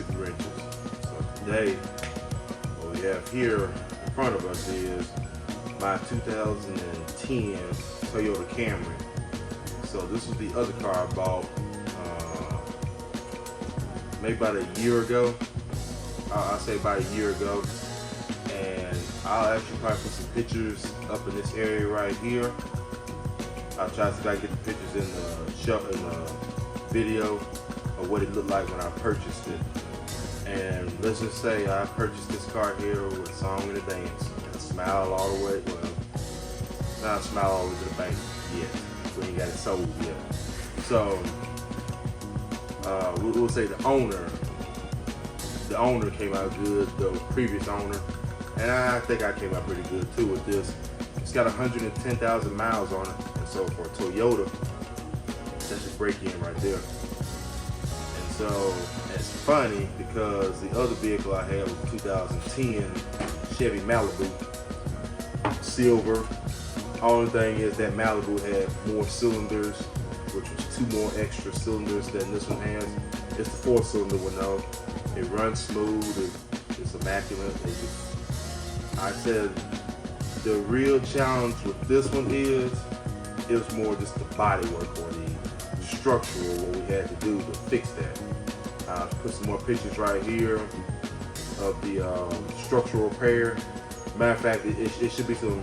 50 wrenches. So today, what we have here in front of us is my 2010 Toyota Camry. So this was the other car I bought maybe about a year ago. I'll say about a year ago. And I'll actually probably put some pictures up in this area right here. I'll try to see if I can get the pictures in the video of what it looked like when I purchased it. And let's just say I purchased this car here with a song and a dance. And I smiled all the way, well, not smile all the way to the bank yet. We ain't got it sold yet. So, we'll say the owner came out good, the previous owner. And I think I came out pretty good too with this. It's got 110,000 miles on it. And so for a Toyota, that's your break-in right there. And so it's funny because the other vehicle I had was a 2010 Chevy Malibu, silver. Only thing is that Malibu had more cylinders, which was 2 more extra cylinders than this one has. It's the 4-cylinder one though. It runs smooth, it's immaculate. I said the real challenge with this one is, it was more just the body work or the structural, what we had to do to fix that. I'll put some more pictures right here of the structural repair. Matter of fact, it should be some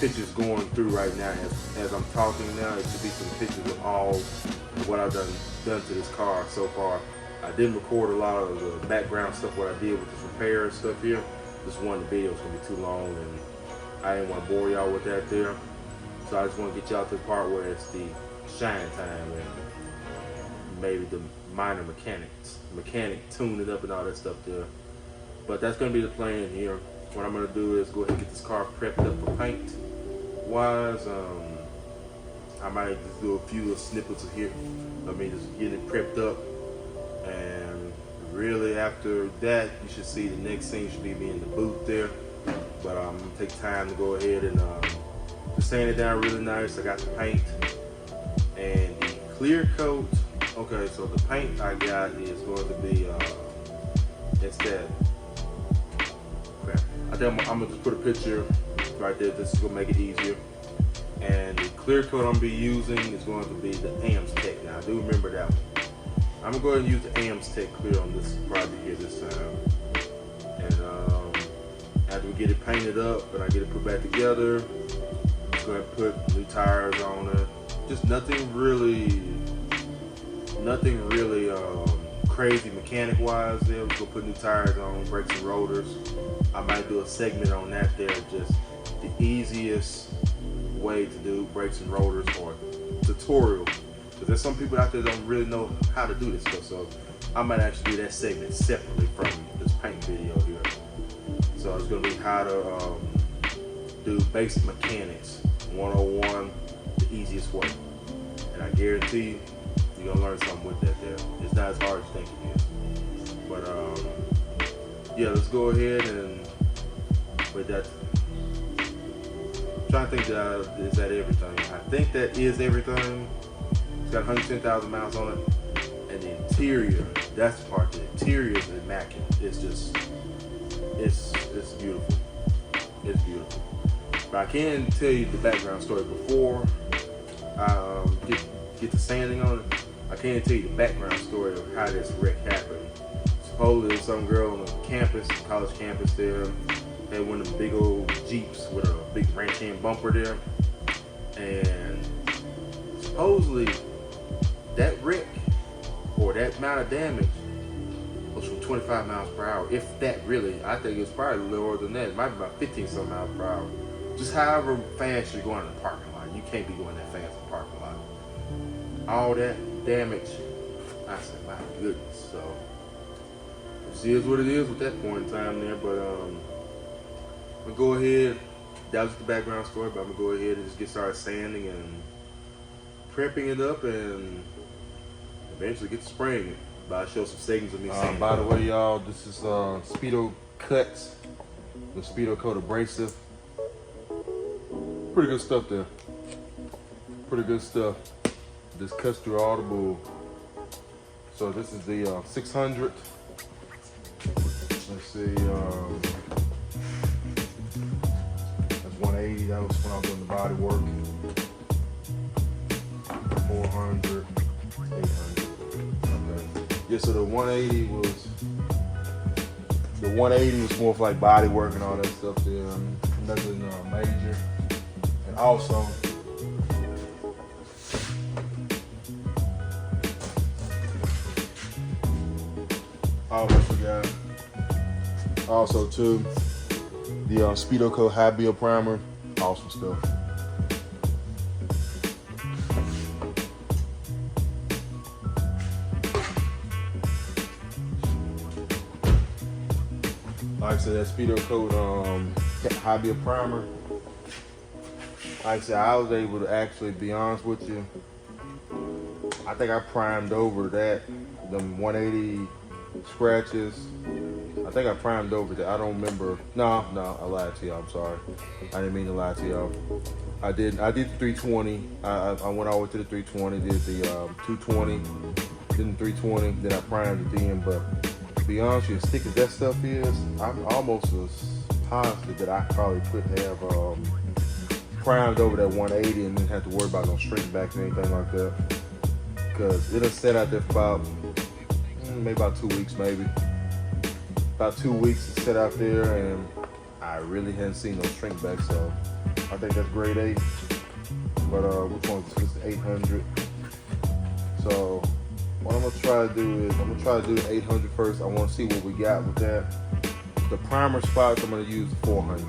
pictures going through right now as I'm talking now. It should be some pictures of all of what I've done to this car so far. I didn't record a lot of the background stuff, what I did with this repair and stuff here. Just one of the videos gonna be too long and I didn't want to bore y'all with that there. So I just want to get y'all to the part where it's the shine time and maybe the minor mechanic tune it up and all that stuff there. But that's gonna be the plan here. What I'm gonna do is go ahead and get this car prepped up for paint wise. I might just do a few little snippets of here. Just getting it prepped up, and really after that, you should see the next scene should be me in the booth there. But I'm gonna take time to go ahead and just sand it down really nice. I got the paint and the clear coat. Okay, so the paint I got is going to be it's that. Okay, I think I'm gonna just put a picture right there. This is gonna make it easier. And the clear coat I'm gonna be using is going to be the Amstech. Now I do remember that one. I'm gonna go ahead and use the Amstech clear on this project here this time. And after we get it painted up and I get it put back together, I'm going to put new tires on it. Just nothing really crazy mechanic wise there. We're going to put new tires on, brakes and rotors. I might do a segment on that there, just the easiest way to do brakes and rotors or tutorial. Because there's some people out there that don't really know how to do this stuff. So I might actually do that segment separately from this paint video here. So it's going to be how to do basic mechanics 101 the easiest way. And I guarantee you, you're going to learn something with that there. It's not as hard as you think it is. But yeah, let's go ahead and with that. I'm trying to think is that everything. I think that is everything. It's got 110,000 miles on it. And the interior, that's the part. The interior is immaculate. It's just, it's beautiful. It's beautiful. But I can tell you the background story before I get the sanding on it. I can't tell you the background story of how this wreck happened. Supposedly some girl on the campus, college campus there, had one of the big old Jeeps with a big ranch hand bumper there. And supposedly that wreck or that amount of damage was from 25 miles per hour. If that really, I think it's probably lower than that. It might be about 15 some miles per hour. Just however fast you're going in the parking lot. You can't be going that fast in the parking lot. All that damage, I said, my goodness. So, this is what it is with that point in time there. But I'm gonna go ahead. That was the background story, but I'm gonna go ahead and just get started sanding and prepping it up and eventually get to spraying it. But I'll show some settings of me sanding. By the way, y'all, this is Speedo Cuts, the Speedo Coat Abrasive. Pretty good stuff there. Pretty good stuff. This cuts through all the bull. So this is the 600. see, that's 180. That was when I was doing the body work. 400, 800. Okay. Yeah, so the 180 was more for like body work and all that stuff there. Nothing major. And also, I almost forgot. Also too, the Speedoco High Build Primer, awesome stuff. Like I said, that Speedoco High Build Primer. Like I said, I was able to actually be honest with you. I think I primed over them 180 scratches. I think I primed over that. I don't remember. No, I lied to y'all. I'm sorry. I didn't mean to lie to y'all. I did the 320. I went all the way to the 320. Did the 220. Then the 320. Then I primed it then. But to be honest with you, as thick as that stuff is, I'm almost as positive that I probably could have primed over that 180 and didn't have to worry about no shrink back or anything like that. Because it'll set out there for about maybe about 2 weeks, maybe. About 2 weeks to sit out there, and I really hadn't seen no shrink back, so I think that's grade 8. But which one is this? 800. So what I'm gonna try to do is the 800 first. I want to see what we got with that. The primer spots, I'm gonna use 400,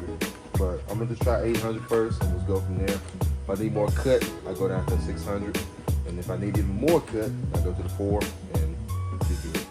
but I'm gonna just try 800 first, and let's go from there. If I need more cut, I go down to 600, and if I need even more cut, I go to the 4 and just do it.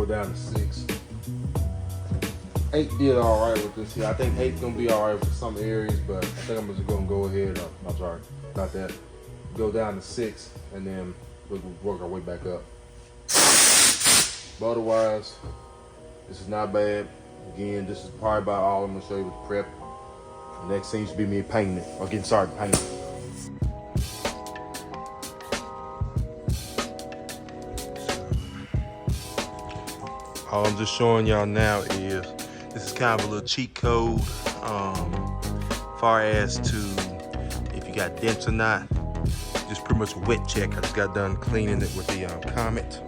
Down to 6. 8 did all right with this here. I think 8's gonna be all right for some areas, but I think I'm just gonna go ahead. I'm sorry, not that. Go down to 6, and then we'll work our way back up. But otherwise, this is not bad. Again, this is probably about all I'm gonna show you with the prep. The next seems to be me painting it, or getting started painting it. All I'm just showing y'all now is this is kind of a little cheat code far as to if you got dents or not. Just pretty much a wet check. I just got done cleaning it with the Comet.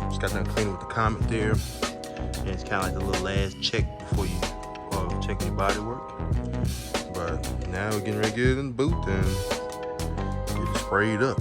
Just got done cleaning with the Comet there. And it's kind of like the little last check before you check your body work. But now we're getting ready to get it in the boot and get it sprayed up.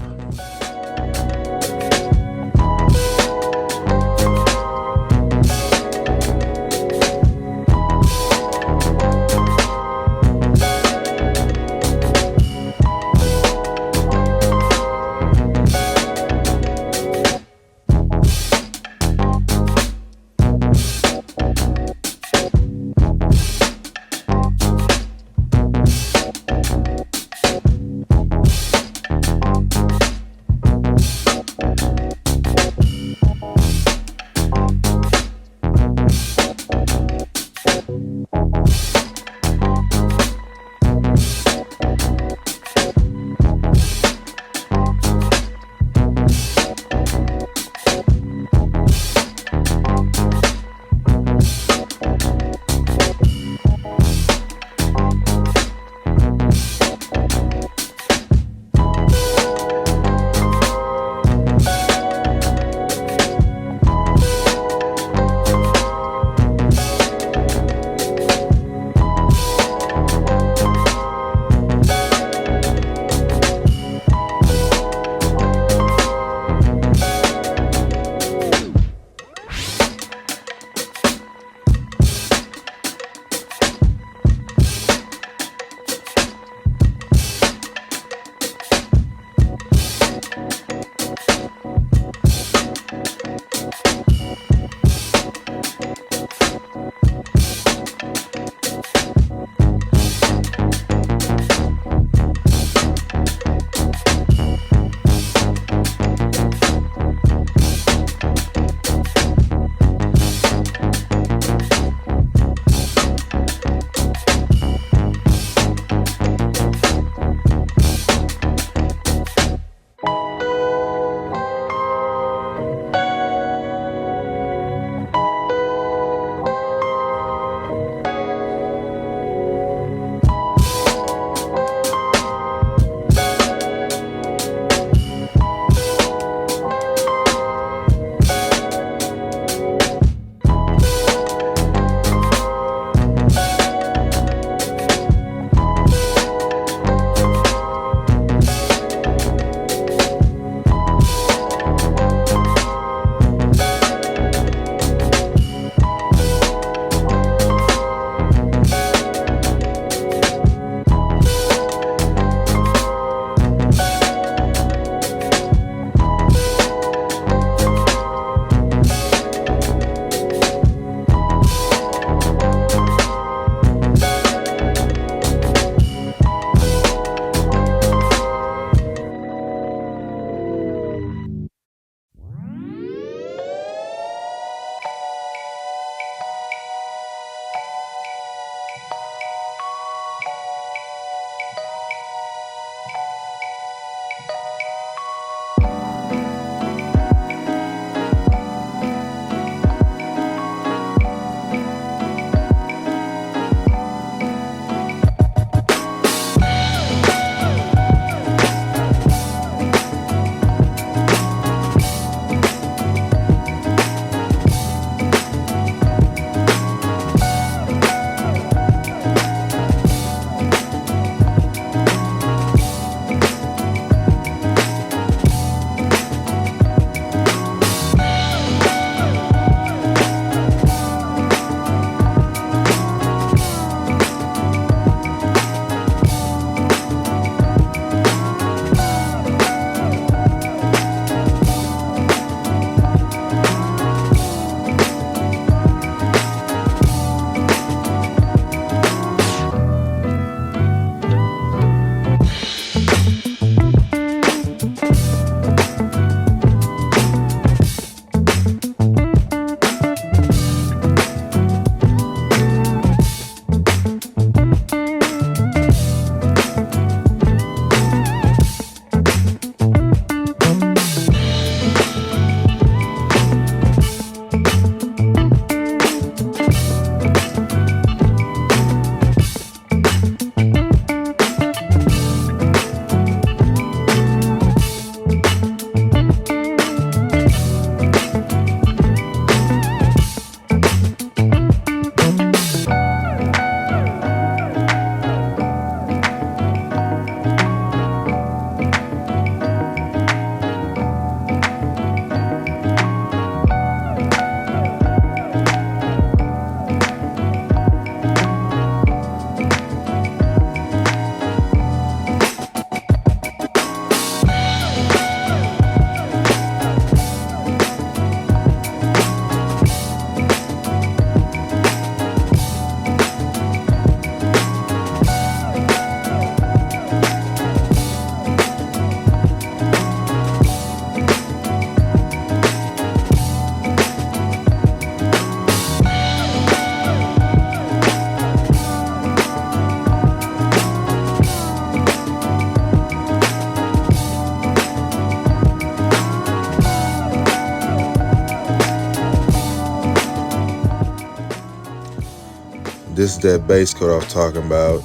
this is that base coat I was talking about.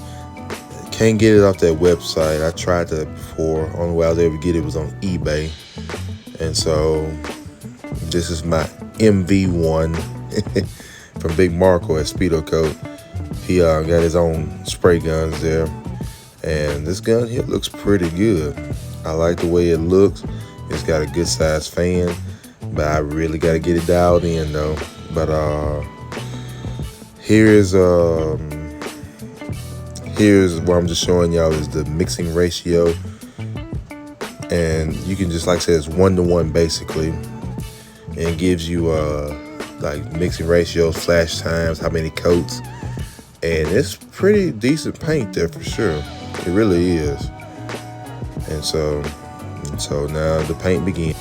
Can't get it off that website. I tried that before. Only way I was able to get it was on eBay. And so this is my MV1 from Big Marco at Speedo Coat. He got his own spray guns there. And this gun here looks pretty good. I like the way it looks. It's got a good size fan, but I really got to get it dialed in though. But here's what I'm just showing y'all is the mixing ratio. And you can just, like I said, it's 1-to-1 basically. And it gives you like mixing ratios, flash times, how many coats. And it's pretty decent paint there for sure. It really is. And so now the paint begins.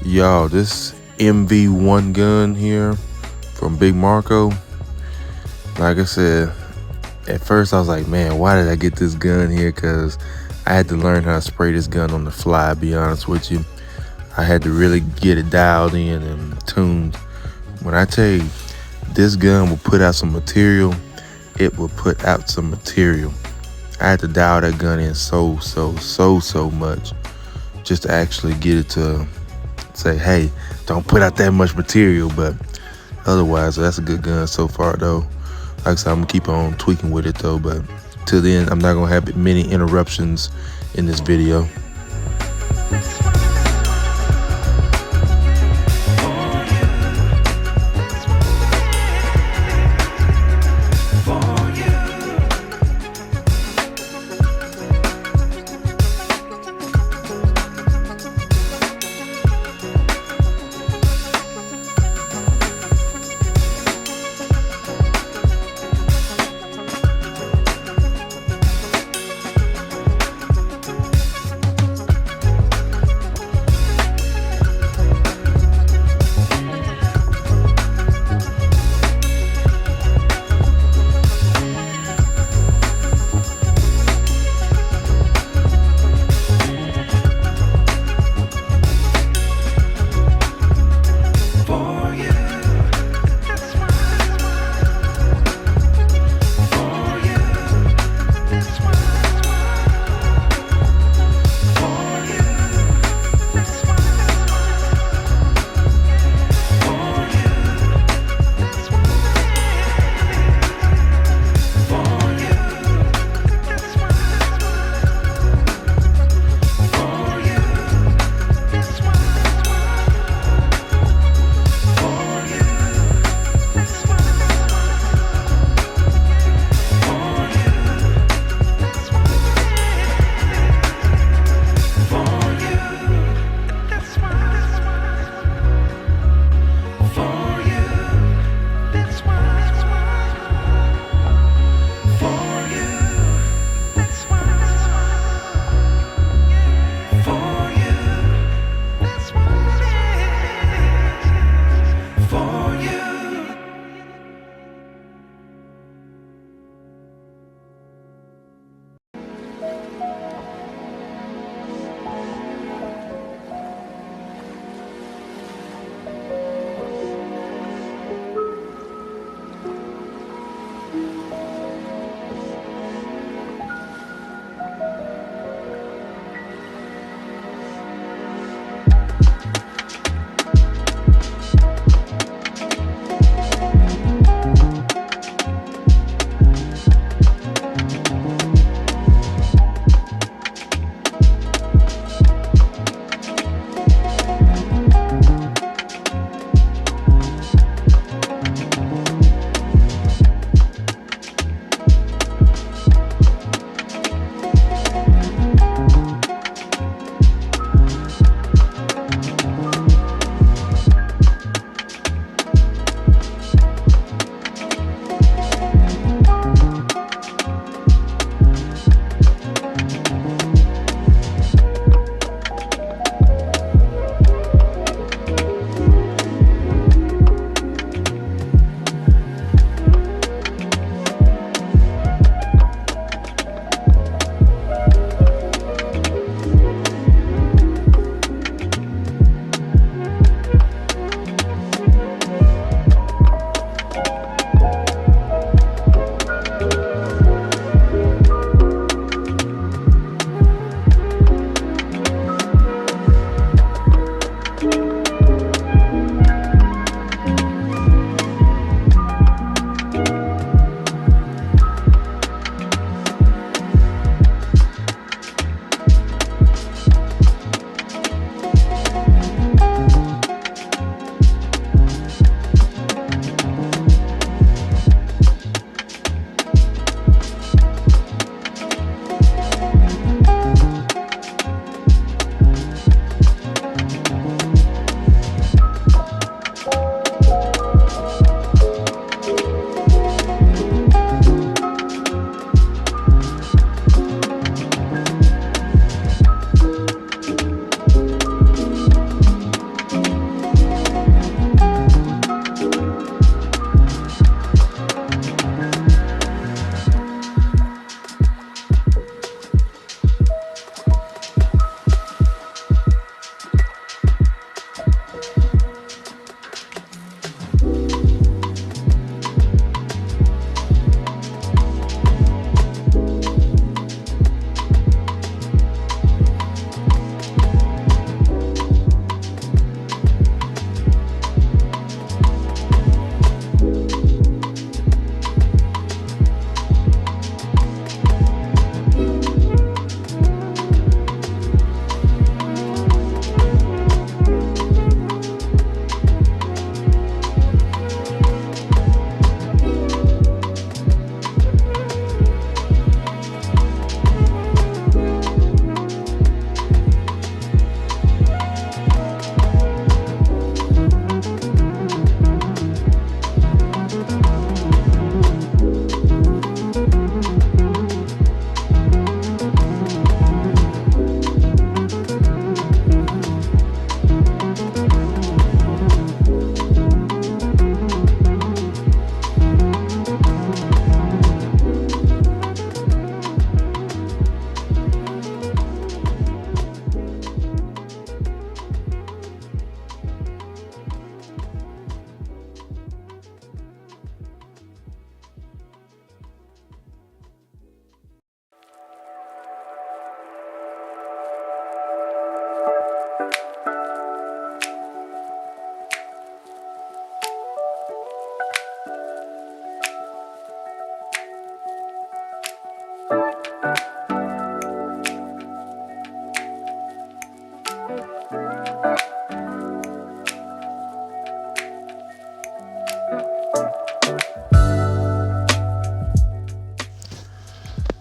Y'all, this MV1 gun here from Big Marco, like I said, at first I was like, man, why did I get this gun here? Because I had to learn how to spray this gun on the fly, be honest with you. I had to really get it dialed in and tuned. When I tell you, this gun will put out some material, it will put out some material. I had to dial that gun in so much just to actually get it to say, hey, don't put out that much material. But otherwise, that's a good gun so far though. Like I said, I'm gonna keep on tweaking with it though, but till then, I'm not gonna have many interruptions in this video.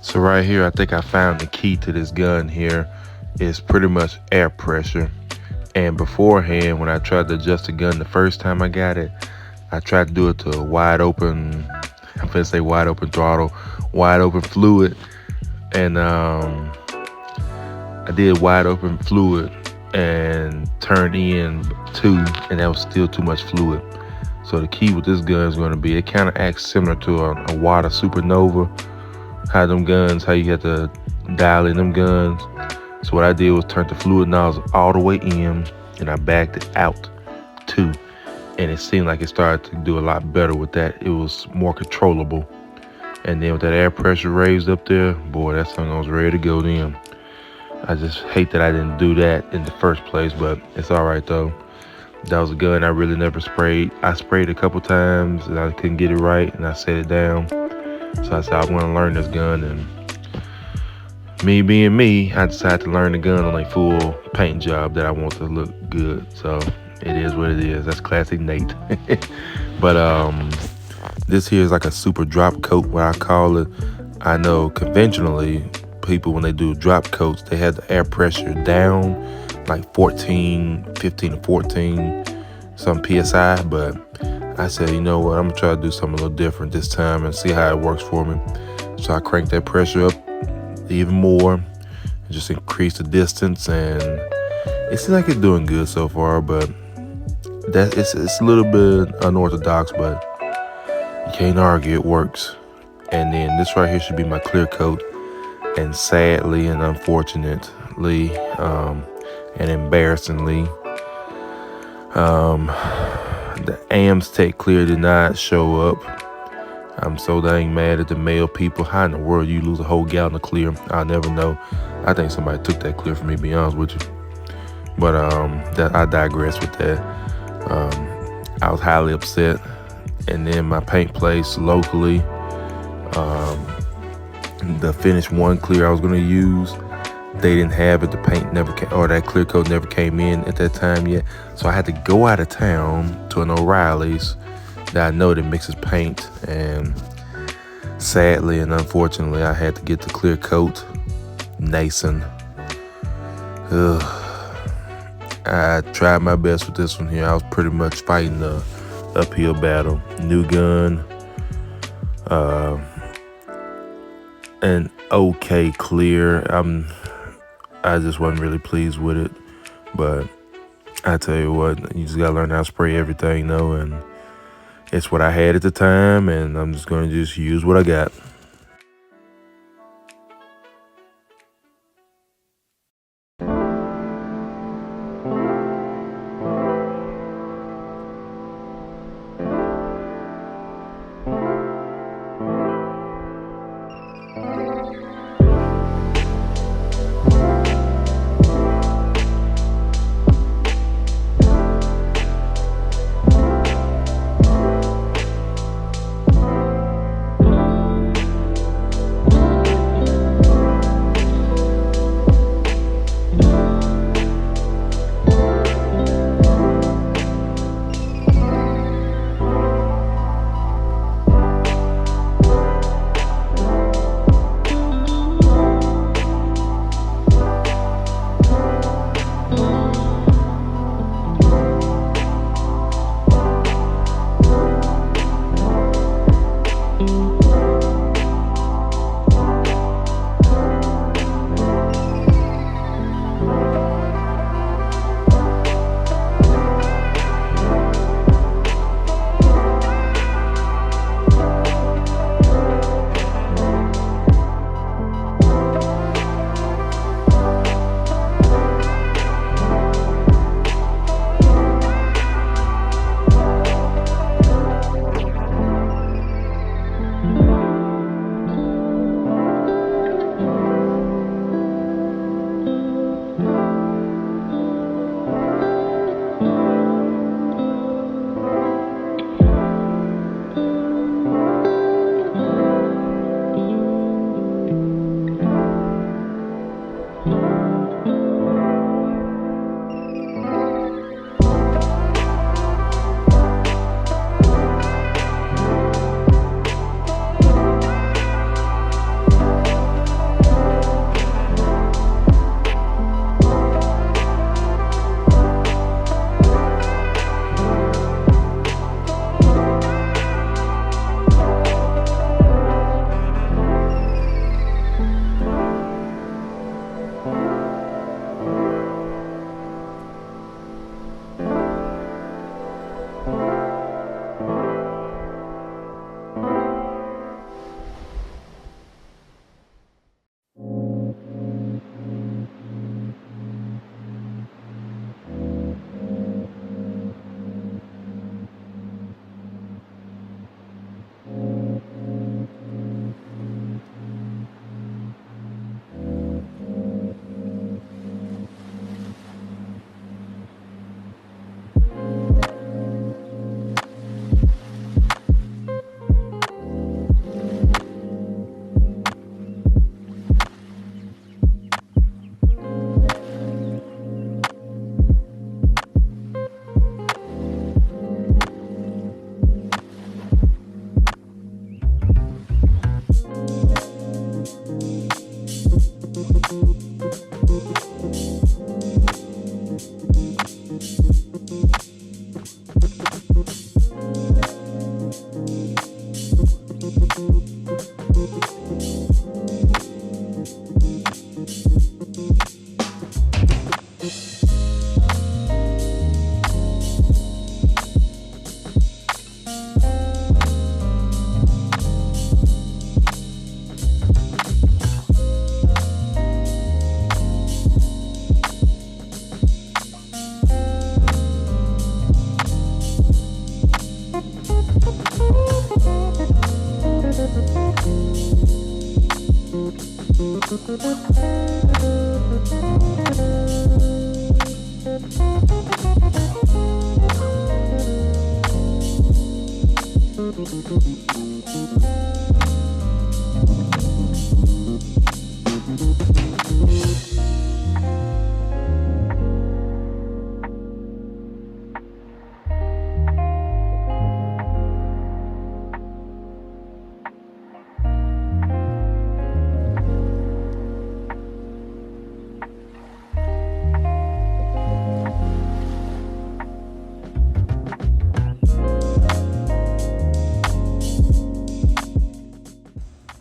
So right here, I think I found the key to this gun here. It's pretty much air pressure. And beforehand, when I tried to adjust the gun the first time I got it, I tried to do it to a wide open, I'm gonna say wide open throttle, wide open fluid. And I did wide open fluid and turned in 2, and that was still too much fluid. So the key with this gun is gonna be, it kind of acts similar to a water supernova. How them guns, how you have to dial in them guns. So what I did was turn the fluid nozzle all the way in, and I backed it out 2. And it seemed like it started to do a lot better with that. It was more controllable. And then with that air pressure raised up there, boy, that thing was ready to go then. I just hate that I didn't do that in the first place, but it's all right though. That was a gun I really never sprayed. I sprayed a couple times and I couldn't get it right, and I set it down. So I said I want to learn this gun, and me being me, I decided to learn the gun on a full paint job that I want to look good. So it is what it is. That's classic Nate. But this here is like a super drop coat, what I call it. I know conventionally people, when they do drop coats, they have the air pressure down like 15 to 14 some PSI, but I said, you know what, I'm gonna try to do something a little different this time and see how it works for me. So I cranked that pressure up even more, just increase the distance, and it seems like it's doing good so far. But it's a little bit unorthodox, but you can't argue, it works. And then this right here should be my clear coat, and sadly and unfortunately and embarrassingly, the AmsTech clear did not show up. I'm so dang mad at the mail people. How in the world you lose a whole gallon of clear? I'll never know. I think somebody took that clear from me, to be honest with you. But that, I digress with that. I was highly upset. And then my paint place locally, the finished one clear I was gonna use, they didn't have it. The paint never came, or that clear coat never came in at that time yet. So I had to go out of town to an O'Reilly's that I know that mixes paint, and sadly and unfortunately I had to get the clear coat Nason. I tried my best with this one here. I was pretty much fighting the uphill battle. New gun, an okay clear. I just wasn't really pleased with it, but I tell you what, you just gotta learn how to spray everything though, and it's what I had at the time, and I'm just gonna just use what I got.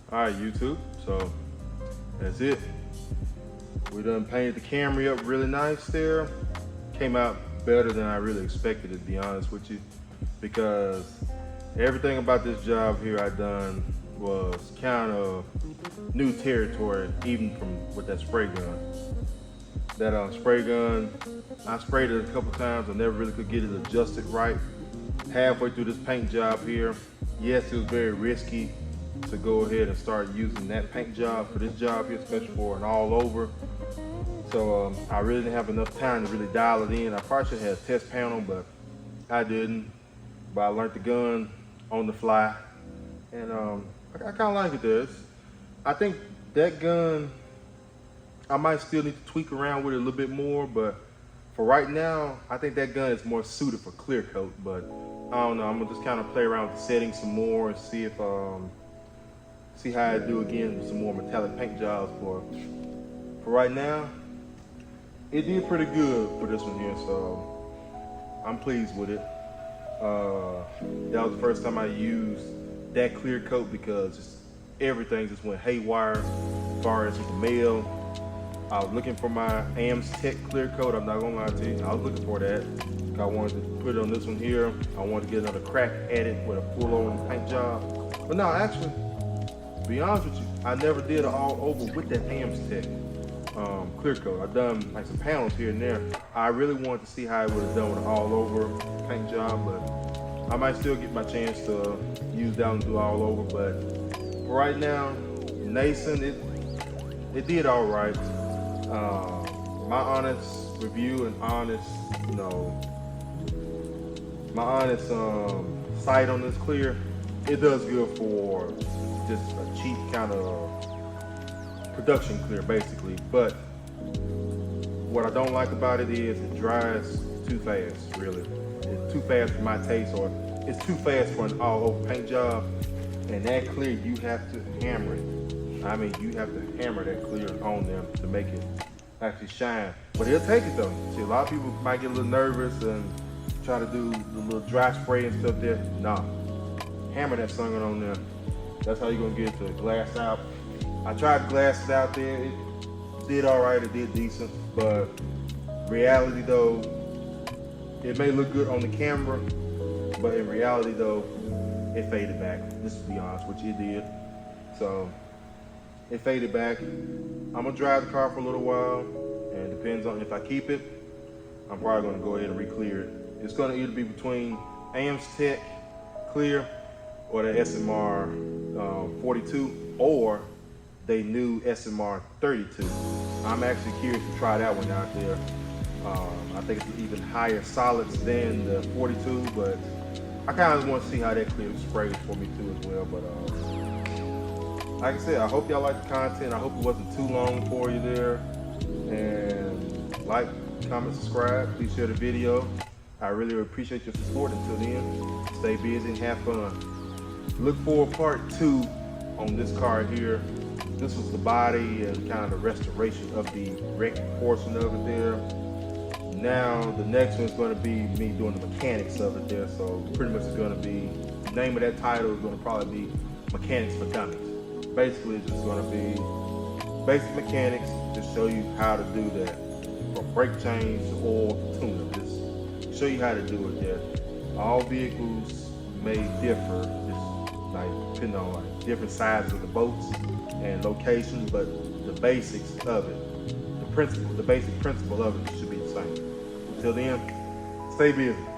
Alright, YouTube, so that's it. We done painted the Camry up really nice there. Came out better than I really expected, to be honest with you, because everything about this job here I done was kind of new territory, even from with that spray gun. That spray gun, I sprayed it a couple times. I never really could get it adjusted right. Halfway through this paint job here, yes, it was very risky to go ahead and start using that paint job for this job here, especially for an all over. So I really didn't have enough time to really dial it in. I probably should have had a test panel, but I didn't. But I learned the gun on the fly, and I kind of like it there. I think that gun, I might still need to tweak around with it a little bit more, but for right now, I think that gun is more suited for clear coat. But I don't know, I'm gonna just kind of play around with the settings some more and see if see how I do again with some more metallic paint jobs. For right now, it did pretty good for this one here, so I'm pleased with it. That was the first time I used that clear coat because everything just went haywire as far as the mail. I was looking for my AmsTech clear coat. I'm not gonna lie to you, I was looking for that. I wanted to put it on this one here. I wanted to get another crack at it with a full-on paint job. But no, actually, to be honest with you, I never did it all over with that AmsTech clear coat. I've done like some panels here and there. I really wanted to see how it would have done with an all over paint job, but I might still get my chance to use that and do all over. But for right now, Nason, it did all right. My honest review and honest, my honest sight on this clear, it does good for just a cheap kind of production clear, basically. But what I don't like about it is it dries too fast, really. It's too fast for my taste, or it's too fast for an all over paint job. And that clear, you have to hammer it. I mean, you have to hammer that clear on them to make it actually shine. But it'll take it though. See, a lot of people might get a little nervous and try to do the little dry spray and stuff there. Nah, hammer that sucker on there. That's how you're gonna get the glass out. I tried to glass it out there. It did all right, it did decent. But reality though, it may look good on the camera, but in reality though, it faded back. Just to be honest with you, it did. So it faded back. I'm gonna drive the car for a little while, and it depends on if I keep it, I'm probably gonna go ahead and re-clear it. It's gonna either be between AmsTech clear or the SMR 42 or they new SMR 32. I'm actually curious to try that one out there. I think it's even higher solids than the 42, but I kind of want to see how that clear sprays for me too as well. But like I said, I hope y'all like the content. I hope it wasn't too long for you there. And like, comment, subscribe. Please share the video. I really appreciate your support. Until then, stay busy and have fun. Look for part 2 on this car here. This was the body and kind of the restoration of the wrecked portion of it there. Now the next one's going to be me doing the mechanics of it there. So pretty much it's going to be, the name of that title is going to probably be Mechanics for Dummies. Basically it's just going to be basic mechanics to show you how to do that. for brake change, oil, tune-up. Just show you how to do it there. All vehicles may differ, just like depending on like different sizes of the boats and locations, but the basics of it, the basic principle of it should be the same. Until then, stay busy.